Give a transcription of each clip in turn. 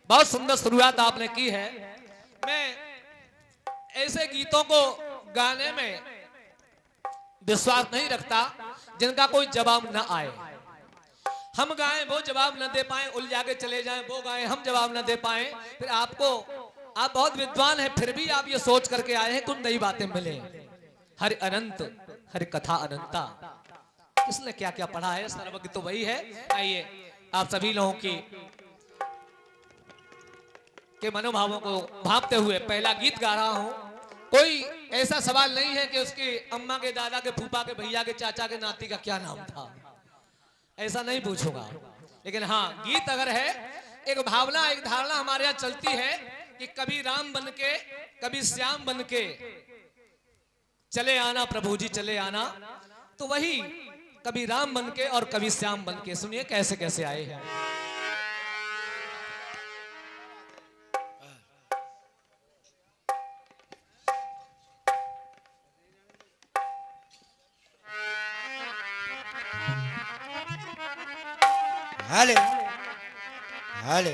बहुत सुंदर शुरुआत आपने की है। मैं ऐसे गीतों को गाने में विश्वास नहीं रखता जिनका कोई जवाब न आए। हम गाएं वो जवाब न दे पाए, उलझा के चले जाएं, वो गाएं हम जवाब न दे पाए, फिर आपको, आप बहुत विद्वान हैं फिर भी आप ये सोच करके आए हैं कुछ नई बातें मिले। हरि अनंत, हरि कथा अनंता, किसने क्या क्या पढ़ा है, सर्वज्ञ तो वही है। आइए आप सभी लोगों के मनोभावों को भांपते हुए पहला गीत गा रहा हूं। कोई ऐसा सवाल नहीं है कि उसकी अम्मा के, दादा के, फूफा के, भैया के, चाचा के, नाती का क्या नाम था, ऐसा नहीं पूछूंगा। लेकिन हाँ, गीत अगर है, एक भावना, एक धारणा हमारे यहाँ चलती है कि कभी राम बनके, कभी श्याम बनके चले आना प्रभु जी चले आना। तो वही कभी राम बनके और कभी श्याम बनके, सुनिए कैसे कैसे आए हैं। हाले हाले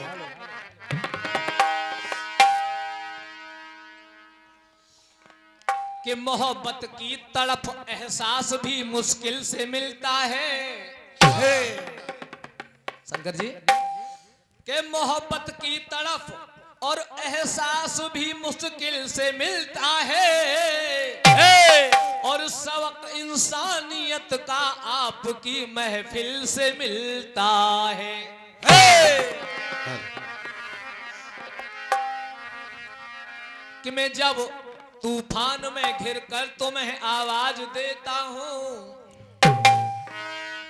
कि मोहब्बत की तड़प एहसास भी मुश्किल से मिलता है। शंकर जी, कि मोहब्बत की तड़प और एहसास भी मुश्किल से मिलता है, और सबक इंसानियत का आपकी महफिल से मिलता है। कि मैं जब तूफान में घिर कर तुम्हें आवाज देता हूं,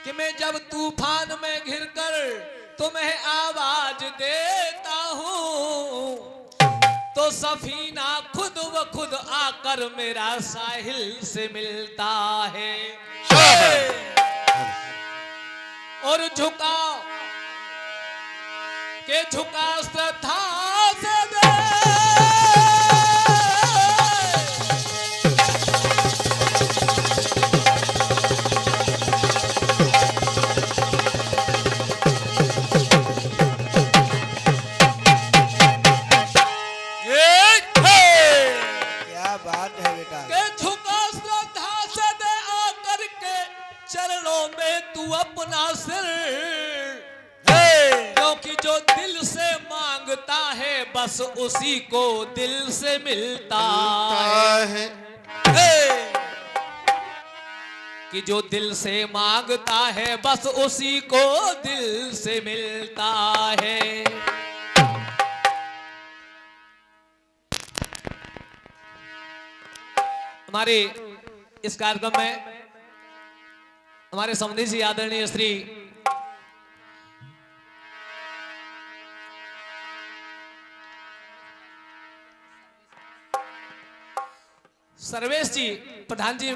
कि मैं जब तूफान में घिर कर तुम्हें आवाज देता हूं, तो सफीना खुद व खुद आकर मेरा साहिल से मिलता है। और झुका के झुका श्रद्धा से दे, अपना सिर, क्योंकि जो दिल से मांगता है बस उसी को दिल से मिलता है। कि जो दिल से मांगता है बस उसी को दिल से मिलता है। हमारे इस कार्यक्रम में हमारे समधी जी आदरणीय श्री सर्वेश जी प्रधान जी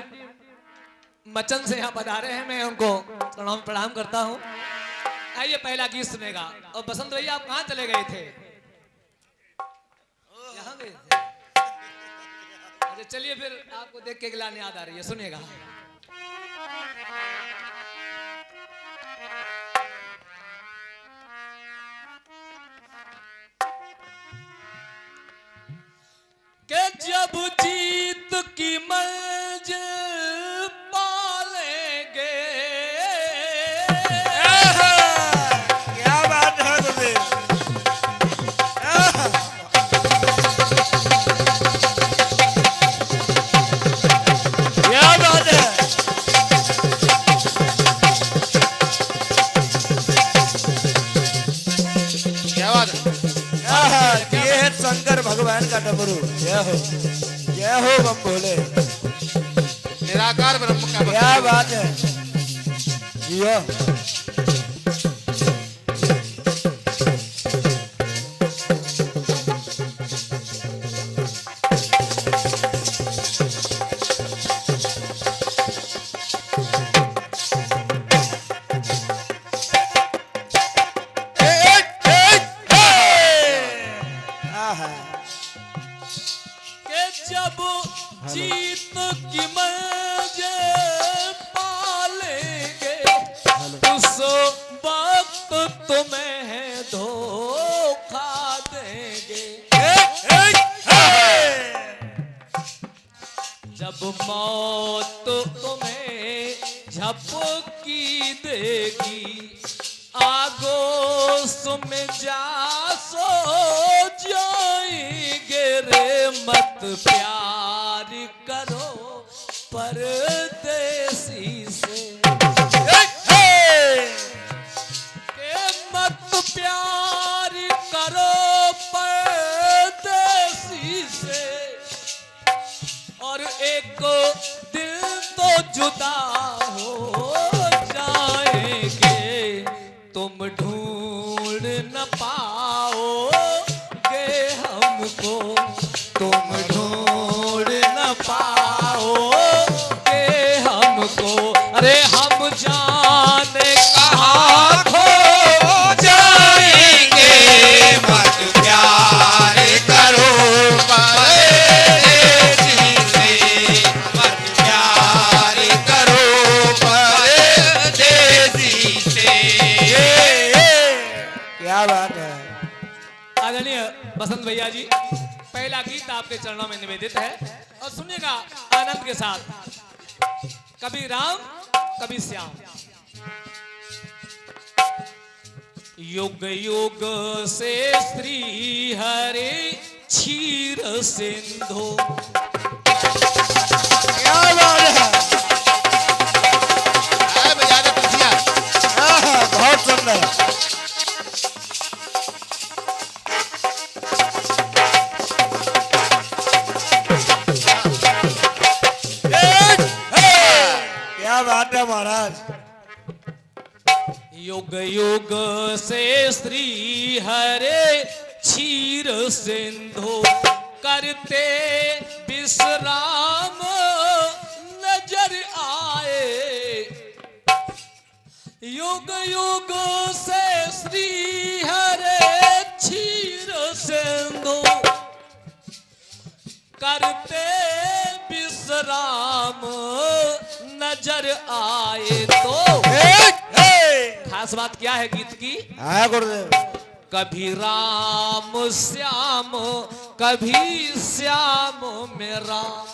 मचन से यहाँ पधारे हैं, मैं उनको प्रणाम करता हूँ। आइए पहला गीत सुनेगा। और बसंत भैया आप कहाँ चले गए थे? यहाँ गए थे। अच्छा चलिए फिर आपको देख के गिलाने याद आ रही है, सुनिएगा। के जब जीत की मंजिल पालेंगे, क्या बात है तुम्हें, क्या बात है। क्या बात है। ये है शंकर भगवान का डमरू। जय हो बम भोले, निराकार ब्रह्म का। क्या बात है। जियो जब जीत की मंजिल पालेंगे उस वक्त तुम्हें धोखा जब मौत तुम्हें झपकी देगी, आगोश में जा सो जाएंगे रे। मत प्यार करो परदेसी से, के मत प्यार करो परदेसी से, और एक दिल तो जुदा हो जाएंगे, तुम ढूंढ न पाओगे हमको, तुम ढूंढ न पाओगे हमको। अरे हम जाने कहाँ खो जाएंगे, मत प्यार करो परदेसी से, मत प्यार करो परदेसी से। क्या बात है। आदरणीय बसंत भैया जी, पहला गीत आपके चरणों में निवेदित है और सुनिएगा आनंद के साथ। कभी राम कभी श्याम। युग युग से श्री हरे क्षीर सिंधु, क्या बात है। बजा दे खुशियाँ। बहुत सुंदर। क्या बात है महाराज। युग युग से श्री हरे क्षीर सिंधु, करते विश्राम नजर आए। युग युग से श्री हरे क्षीर सिंधु, करते विश्राम नजर आए। तो खास बात क्या है गीत की? हाँ गुरुदेव। कभी राम श्याम, कभी श्याम में राम,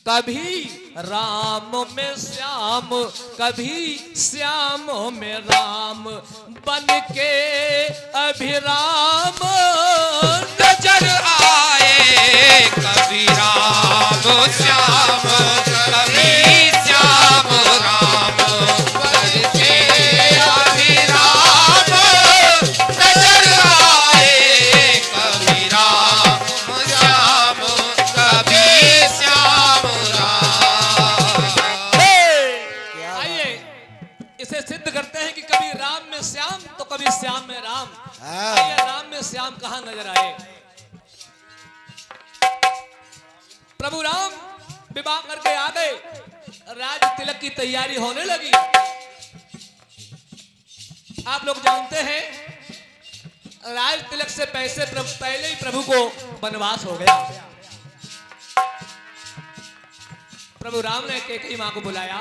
कभी राम में श्याम, कभी श्याम में राम, बन के अभिराम नजर आए। कभी राम श्याम, कभी श्याम राम, बन के अभिराम नजर आए। कभी राम श्याम, कभी श्याम राम। आइए इसे सिद्ध करते हैं कि कभी राम में श्याम तो कभी श्याम में राम। आइए राम में श्याम कहां नजर आए? प्रभु राम विवाह करके आ गए, राज तिलक की तैयारी होने लगी। आप लोग जानते हैं राज तिलक से पहले ही प्रभु को वनवास हो गया। प्रभु राम ने कैकेयी मां को बुलाया,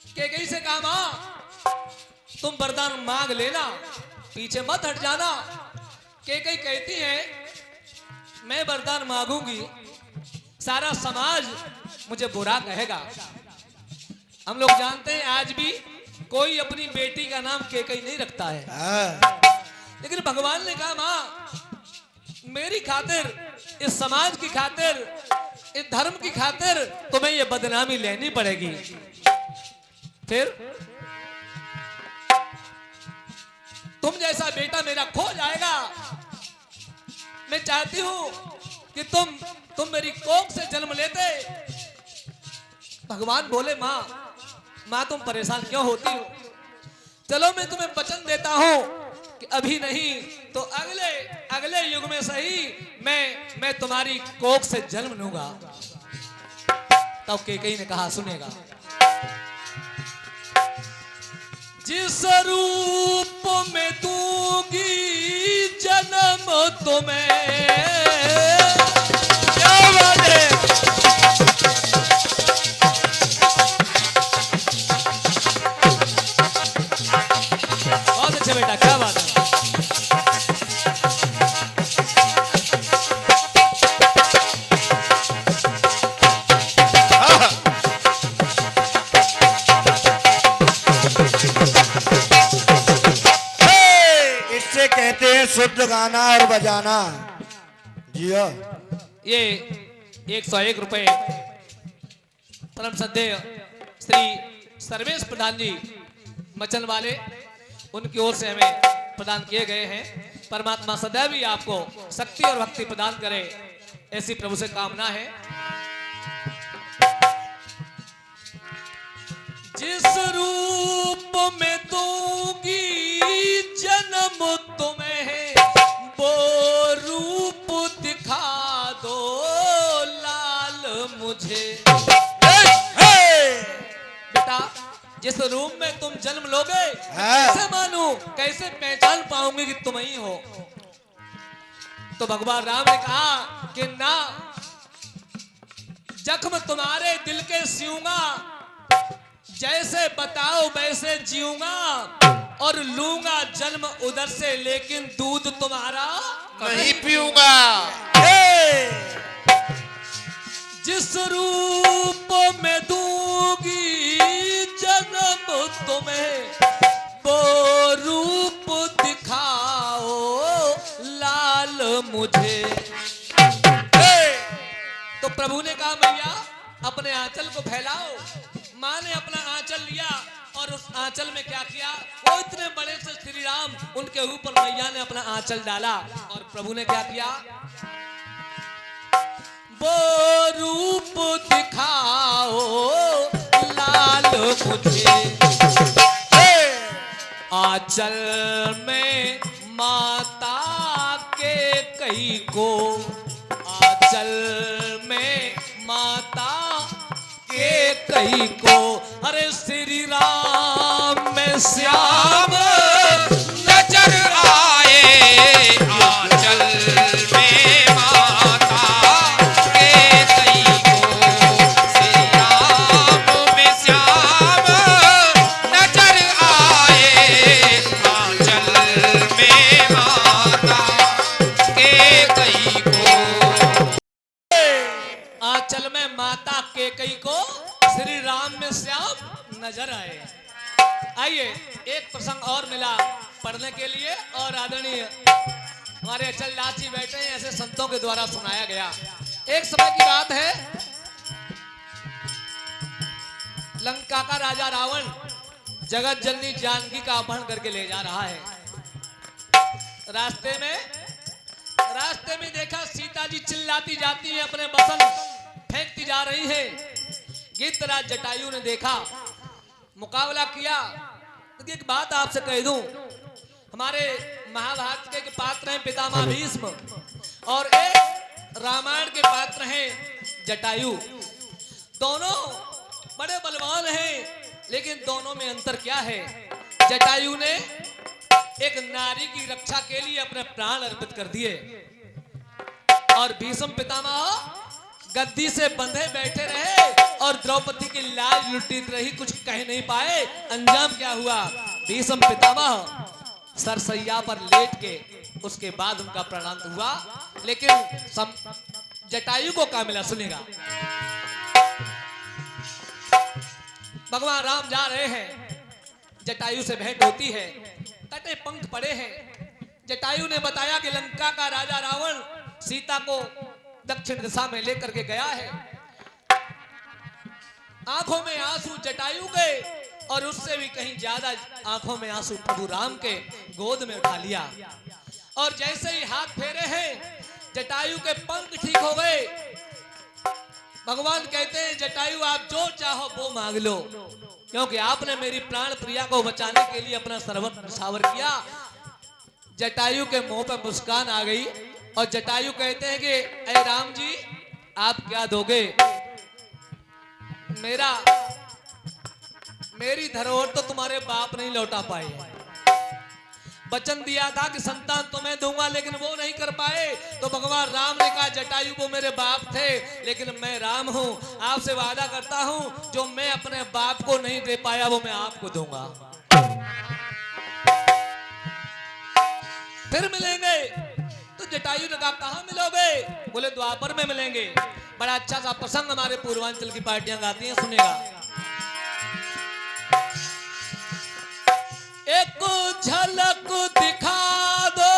कैकेयी से कहा मां तुम वरदान मांग लेना, पीछे मत हट जाना। कैकेयी कहती है मैं वरदान मांगूंगी, सारा समाज मुझे बुरा कहेगा। हम लोग जानते हैं आज भी कोई अपनी बेटी का नाम कैकेयी नहीं रखता है, लेकिन भगवान ने कहा मां मेरी खातिर, इस समाज की खातिर, इस धर्म की खातिर तुम्हें ये बदनामी लेनी पड़ेगी। फिर तुम जैसा बेटा मेरा खो जाएगा। मैं चाहती हूं कि तुम मेरी कोख से जन्म लेते। भगवान बोले मां तुम परेशान क्यों होती हो? चलो मैं तुम्हें वचन देता हूं कि अभी नहीं तो अगले युग में सही मैं तुम्हारी कोख से जन्म लूंगा। तब कैकेयी ने कहा सुनेगा, जिस रूप में दूंगी जन्म तुम्हें। क्या बात है? बहुत अच्छे बेटा, क्या बात है। है शुद्ध गाना और बजाना। जियो। ये 101 रुपए परम श्रद्धेय श्री सर्वेश प्रधान जी मचन वाले, उनकी ओर से हमें प्रदान किए गए हैं। परमात्मा सदैव ही आपको शक्ति और भक्ति प्रदान करे, ऐसी प्रभु से कामना है। जिस रूप में दूंगी जन्म तुम्हें, वो रूप दिखा दो लाल मुझे। बेटा, जिस रूप में तुम जन्म लोगे कैसे मानूं, कैसे पहचान पाऊंगी कि तुम ही हो। तो भगवान राम ने कहा कि ना, जख्म तुम्हारे दिल के सियूंगा, जैसे बताओ वैसे जीऊंगा, और लूंगा जन्म उधर से, लेकिन दूध तुम्हारा नहीं पीऊंगा। जिस रूप में दूंगी जन्म तुम्हें, वो रूप दिखाओ लाल मुझे। तो प्रभु ने कहा मैया अपने आंचल को फैलाओ। माँ ने अपना आंचल लिया और उस आंचल में क्या किया, वो इतने बड़े से श्री राम, उनके ऊपर मैया ने अपना आंचल डाला और प्रभु ने क्या किया, वो रूप दिखाओ लाल मुझे। आंचल में माता के कई को, आंचल में माता के कई को, अरे श्री राम में श्याम नजर आए आंचल में माता के कई को, श्री राम में श्याम नजर आए आंचल में माता के कई को। आंचल में माता के कई को श्री राम में श्याम नजर आए। आइए एक प्रसंग और मिला पढ़ने के लिए, और आदरणीय हमारे अचल दास जी बैठे हैं, ऐसे संतों के द्वारा सुनाया गया। एक समय की बात है, लंका का राजा रावण जगत जननी जानकी का अपहरण करके ले जा रहा है। रास्ते में देखा सीता जी चिल्लाती जाती है, अपने बसन फेंकती जा रही है। गीतराज जटायु ने देखा, मुकाबला किया। एक बात आपसे कह दूं, हमारे महाभारत के पात्र हैं पितामह भीष्म, और एक रामायण के पात्र हैं जटायु। दोनों बड़े बलवान हैं, लेकिन दोनों में अंतर क्या है, जटायु ने एक नारी की रक्षा के लिए अपने प्राण अर्पित कर दिए, और भीष्म पितामह गद्दी से बंधे बैठे रहे और द्रौपदी की लाज लुटीत रही, कुछ कह नहीं पाए। अंजाम क्या हुआ, भीष्म पितामह सरसैया पर लेट के उसके बाद उनका प्राणांत हुआ। लेकिन जटायु को क्या मिला, सुनेगा। भगवान राम जा रहे हैं, जटायु से भेंट होती है, कटे पंख पड़े हैं। जटायु ने बताया कि लंका का राजा रावण सीता को दक्षिण दिशा में लेकर के गया है। आंखों में आंसू जटायु के, और उससे भी कहीं ज्यादा आंखों में आंसू प्रभु राम के गोद में उठा लिया। और जैसे ही हाथ फेरे हैं, जटायु के पंख ठीक हो गए। भगवान कहते हैं जटायु आप जो चाहो वो मांग लो, क्योंकि आपने मेरी प्राण प्रिया को बचाने के लिए अपना सर्वस्व न्यौछावर किया। जटायु के मुंह पर मुस्कान आ गई, और जटायु कहते हैं कि ऐ राम जी आप क्या दोगे, मेरी धरोहर तो तुम्हारे बाप नहीं लौटा पाए। वचन दिया था कि संतान तुम्हें दूंगा, लेकिन वो नहीं कर पाए। तो भगवान राम ने कहा जटायु वो मेरे बाप थे, लेकिन मैं राम हूं, आपसे वादा करता हूं जो मैं अपने बाप को नहीं दे पाया वो मैं आपको दूंगा। फिर मिलेंगे। तो जटायु ने कहा कहां मिलोगे, बोले द्वापर में मिलेंगे। बड़ा अच्छा सा प्रसंग हमारे पूर्वांचल की पार्टियां गाती हैं, सुनेगा। एक झलक दिखा दो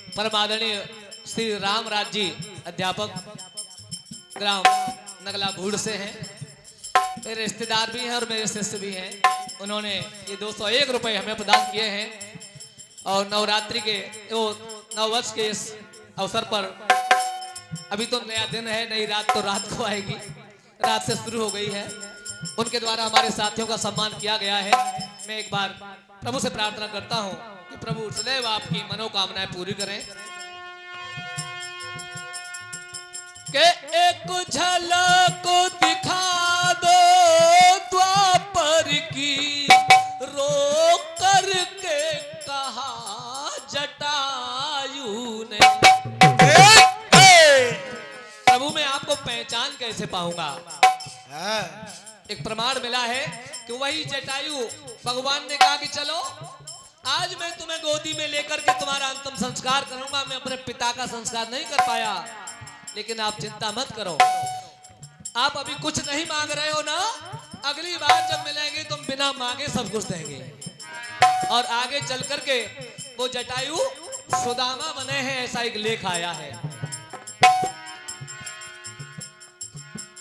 परम आदरणीय श्री रामराज जी अध्यापक ग्राम नगला भूड़ से हैं। मेरे रिश्तेदार भी हैं और मेरे शिष्य भी हैं। उन्होंने ये 201 रुपए हमें प्रदान किए हैं और नवरात्रि के वो नववर्ष के इस अवसर पर अभी तो नया दिन है, नई रात तो रात को आएगी, रात से शुरू हो गई है। उनके द्वारा हमारे साथियों का सम्मान किया गया है। मैं एक बार प्रभु से प्रार्थना करता हूं कि प्रभु सदैव आपकी मनोकामनाएं पूरी करें। के एक झलक दिखा दो द्वापर की, रो करके कहा जटायु ने। प्रभु मैं आपको पहचान कैसे पाऊंगा? एक प्रमाण मिला है कि वही जटायु भगवान ने कहा कि चलो आज मैं तुम्हें गोदी में लेकर के तुम्हारा अंतिम संस्कार करूंगा। मैं अपने पिता का संस्कार नहीं कर पाया, लेकिन आप चिंता मत करो। आप अभी कुछ नहीं मांग रहे हो ना, अगली बार जब मिलेंगे तुम बिना मांगे सब कुछ देंगे। और आगे चल करके वो जटायु सुदामा बने हैं, ऐसा एक लेख आया है।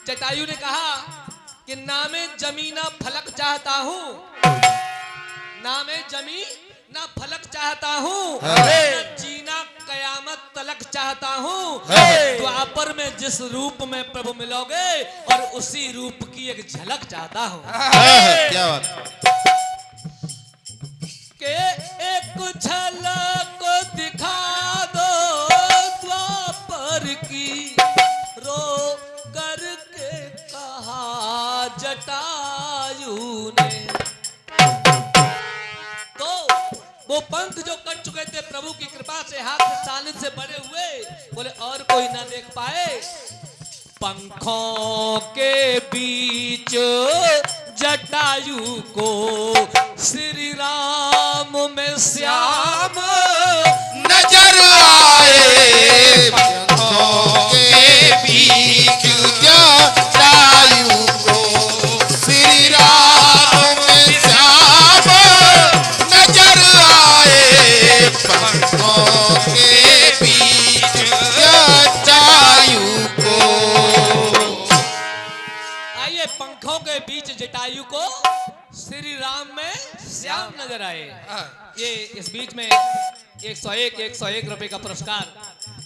जटायु ने कहा कि ना मैं जमी ना फलक चाहता हूं, ना मैं जमी ना फलक चाहता हूं, न जीना कयामत तलक चाहता हूं। द्वापर में जिस रूप में प्रभु मिलोगे और उसी रूप की एक झलक चाहता हूं। क्या बात के एक झलक दिखा दो द्वापर की, रो करके कहा जटायु ने। तो वो पंख जो कट चुके थे प्रभु की कृपा से, हाथ से सानिध्य से बड़े हुए, बोले और कोई ना देख पाए। पंखों के बीच जटायु को श्री राम में श्याम नजर आए। पंखों के बीच जटायु को श्री राम में श्याम नजर आए। पंखों के बीच जटायु को। आइए, पंखों के बीच जटायु को श्री राम में श्याम नजर आए। ये इस बीच में 101 रुपए का पुरस्कार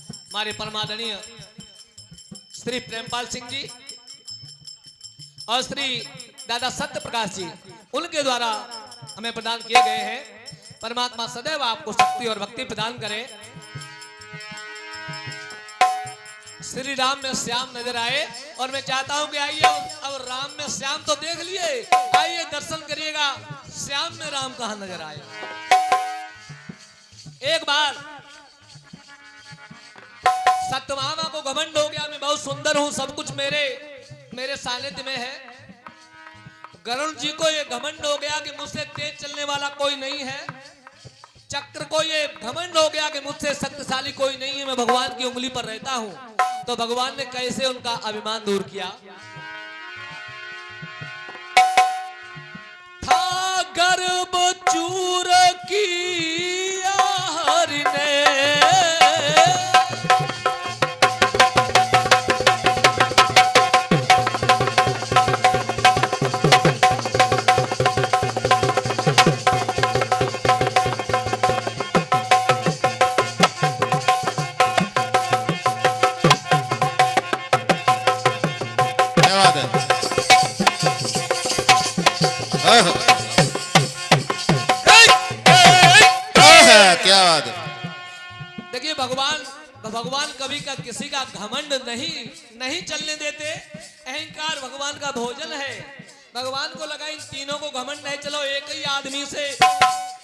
हमारे परमादरणीय श्री प्रेमपाल सिंह जी और श्री दादा सत्य प्रकाश जी, उनके द्वारा हमें प्रदान किए गए हैं। परमात्मा सदैव आपको शक्ति और भक्ति प्रदान करे। श्री राम में श्याम नजर आए। और मैं चाहता हूं कि आइए अब राम में श्याम तो देख लिए, आइए दर्शन करिएगा श्याम में राम कहां नजर आए। एक बार सत्यभामा को घमंड हो गया, मैं बहुत सुंदर हूं, सब कुछ मेरे सानिध्य में है। गरुड़ जी को ये घमंड हो गया कि मुझसे तेज चलने वाला कोई नहीं है। चक्र को ये घमंड हो गया कि मुझसे शक्तिशाली कोई नहीं है, मैं भगवान की उंगली पर रहता हूं। तो भगवान ने कैसे उनका अभिमान दूर किया? था गर्भ चूर किया हरि ने, क्या बात है। देखिए भगवान कभी का किसी का घमंड नहीं चलने देते। अहंकार भगवान का भोजन है। भगवान को लगा इन तीनों को घमंड नहीं, चलो एक ही आदमी से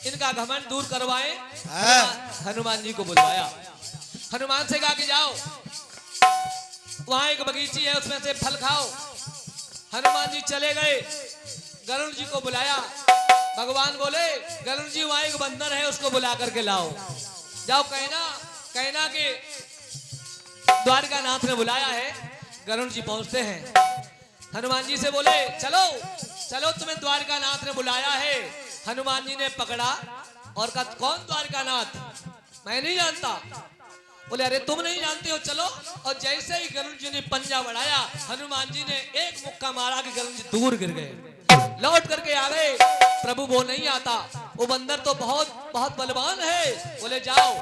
इनका घमंड दूर करवाए। हनुमान जी को बुलवाया। हनुमान से कहा कि जाओ वहां एक बगीची है, उसमें से फल खाओ। हनुमान जी चले गए, गरुड़ जी को बुलाया। भगवान बोले गरुड़ जी वहां एक बंदर है, उसको बुला करके लाओ। जाओ कहना के द्वारका नाथ ने बुलाया है। गरुड़ जी पहुंचते हैं, हनुमान जी से बोले चलो तुम्हें द्वारका नाथ ने बुलाया है। हनुमान जी ने पकड़ा और कहा कौन द्वारका नाथ? मैं नहीं जानता। बोले अरे तुम नहीं जानते हो, चलो। और जैसे ही गरुड़ जी ने पंजा बढ़ाया, हनुमान जी ने एक मुक्का मारा कि गरुड़ जी दूर गिर गए। लौट करके आ गए, प्रभु वो नहीं आता, वो बंदर तो बहुत बहुत बलवान है। बोले जाओ,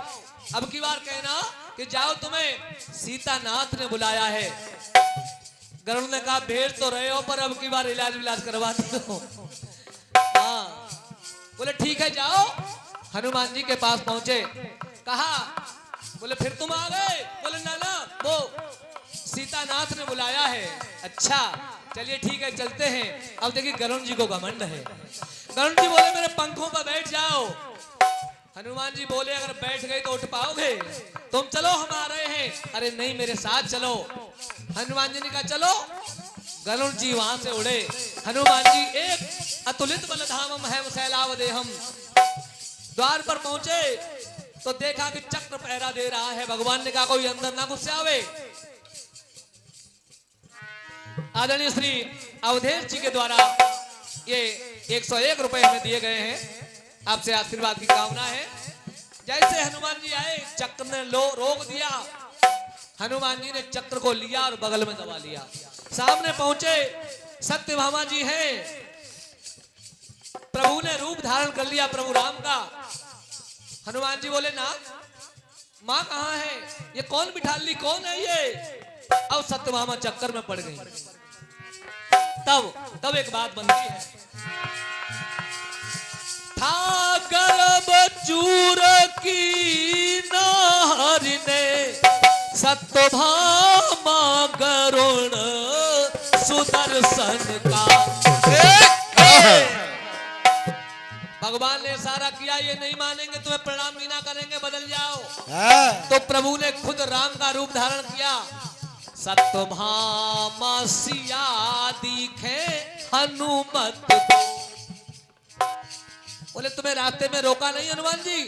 अब की बार कहना कि जाओ, तुम्हें सीतानाथ ने बुलाया है। गरुड़ ने कहा भेज तो रहे हो, पर अब की बार इलाज विलाज करवा दो। हाँ, बोले ठीक है जाओ। हनुमान जी के पास पहुंचे, कहा, बोले फिर तुम आ गए? बोले ना ना, वो सीतानाथ ने बुलाया है। अच्छा चलिए ठीक है, चलते हैं। अब देखिए गरुड़ जी को घमंड है। गरुड़ जी बोले मेरे पंखों पर बैठ जाओ। हनुमान जी बोले अगर बैठ गए तो उठ पाओगे? तुम चलो, हम आ रहे हैं। अरे नहीं, मेरे साथ चलो। हनुमान जी ने कहा चलो। गरुड़ जी वहां से उड़े। हनुमान जी एक अतुलित बलधामम है शैलावदेहम, द्वार पर पहुंचे तो देखा कि चक्र पहरा दे रहा है। भगवान ने कहा कोई अंदर ना घुस आवे। आदरणीय श्री अवधेश जी के द्वारा ये 101 रुपए हमें दिए गए हैं, आपसे आशीर्वाद की कामना है। जैसे हनुमान जी आए, चक्र ने रोक दिया। हनुमान जी ने चक्र को लिया और बगल में दबा लिया। सामने पहुंचे, सत्यभामा जी हैं। प्रभु ने रूप धारण कर लिया, प्रभु राम का। हनुमान जी बोले ना, माँ कहाँ है? ये कौन बिठा ली, कौन है ये? अब सत्यभामा चक्कर में पड़ गई। तब एक बात बनती है, था गर्भ चूर की नारी ने सत्यभामा गरुण सुदर्शन का। भगवान ने इशारा किया, ये नहीं मानेंगे, तुम्हें प्रणाम भी ना करेंगे, बदल जाओ। तो प्रभु ने खुद राम का रूप धारण किया। सत्यभामा सिया दिखे हनुमत को। बोले तुम्हें रास्ते में रोका नहीं हनुमान जी?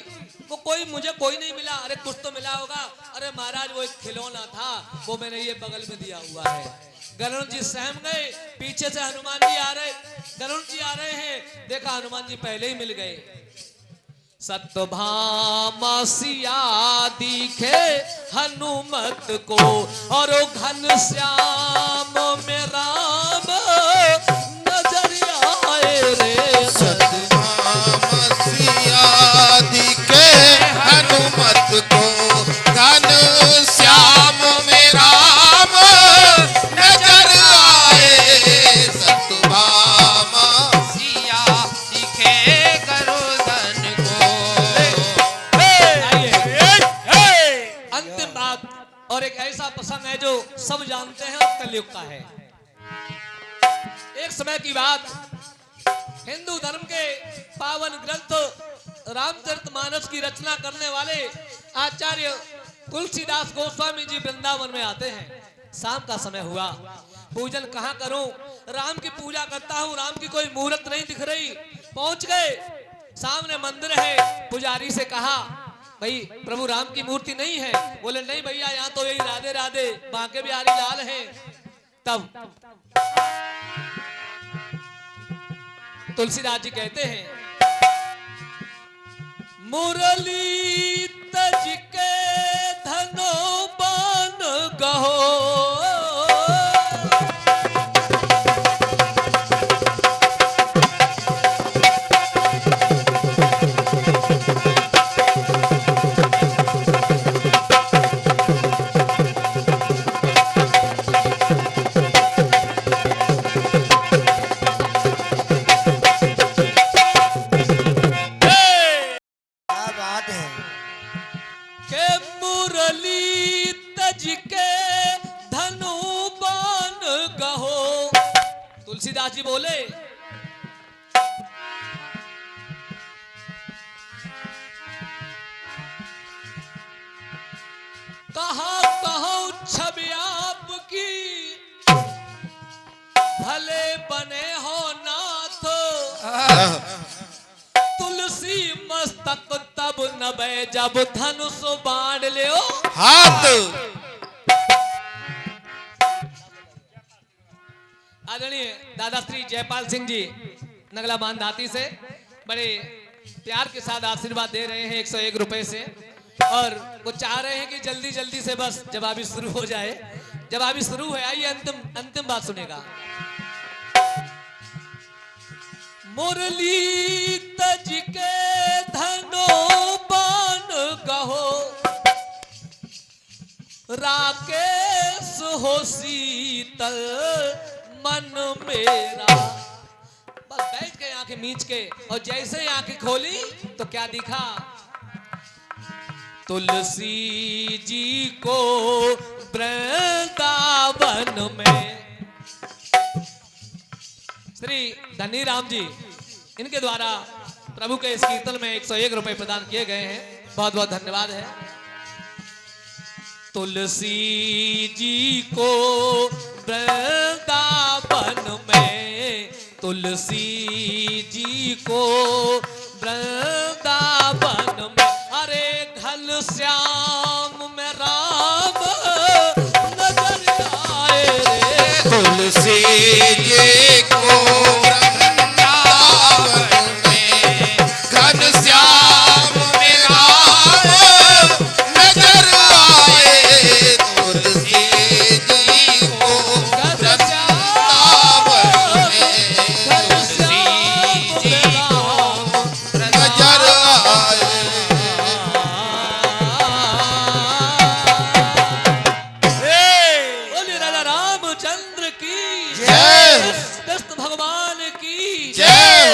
वो मुझे कोई नहीं मिला। अरे कुछ तो मिला होगा। अरे महाराज वो एक खिलौना था, वो मैंने ये बगल में दिया हुआ है। गरुड़ जी सहम गए, पीछे से हनुमान जी आ रहे, गरुड़ जी आ रहे हैं, देखा हनुमान जी पहले ही मिल गए। सत्यभामा सिया दिखे हनुमत को, और घन श्याम में राम नजर आए रे। सत्यभामा सिया दिखे हनुमत को, घन श्याम में राम नजर आए। सत्यभामा सिया दिखे गरुड़न को। अंतिम बात, और एक ऐसा प्रसंग है जो सब जानते हैं और कलयुग का है। एक समय की बात, हिंदू धर्म के पावन ग्रंथ रामचरितमानस की रचना करने वाले आचार्य तुलसीदास गोस्वामी जी वृंदावन में आते हैं। शाम का समय हुआ, पूजन कहाँ करूं? राम की पूजा करता हूं, राम की कोई मूर्त नहीं दिख रही। पहुंच गए, सामने मंदिर है। पुजारी से कहा भाई प्रभु राम की मूर्ति नहीं है? बोले नहीं भैया, यहाँ तो यही राधे राधे बांके बिहारी लाल है। तब तुलसीदास जी कहते हैं, मुरली तज के धनो बान गहो, तुलसीदास जी बोले कहा कहो छवि आपकी, भले बने हो नाथ। तुलसी मस्तक तब नभे जब धनुष बाण ले हाथ। आदरणीय दादा श्री जयपाल सिंह जी नगला मानधाती से बड़े प्यार के साथ आशीर्वाद दे रहे हैं 101 रुपए से। और वो चाह रहे हैं कि जल्दी जल्दी से बस जवाबी शुरू हो जाए। जवाबी शुरू है, आइए अंतिम बात सुनेगा। मुरली तज के धनो बान कहो, राकेश हो शीतल मन मेरा। बस बैठ के आंखें मीच के, और जैसे ही आंखें खोली तो क्या दिखा? तुलसी जी को वृंदावन में। श्री धनी राम जी, इनके द्वारा प्रभु के इस कीर्तन में 101 रुपए प्रदान किए गए हैं। बहुत बहुत धन्यवाद है। तुलसी जी को वृंदावन में, तुलसी जी को वृंदावन में, अरे घन श्याम में राम नजर आए रे। तुलसी जी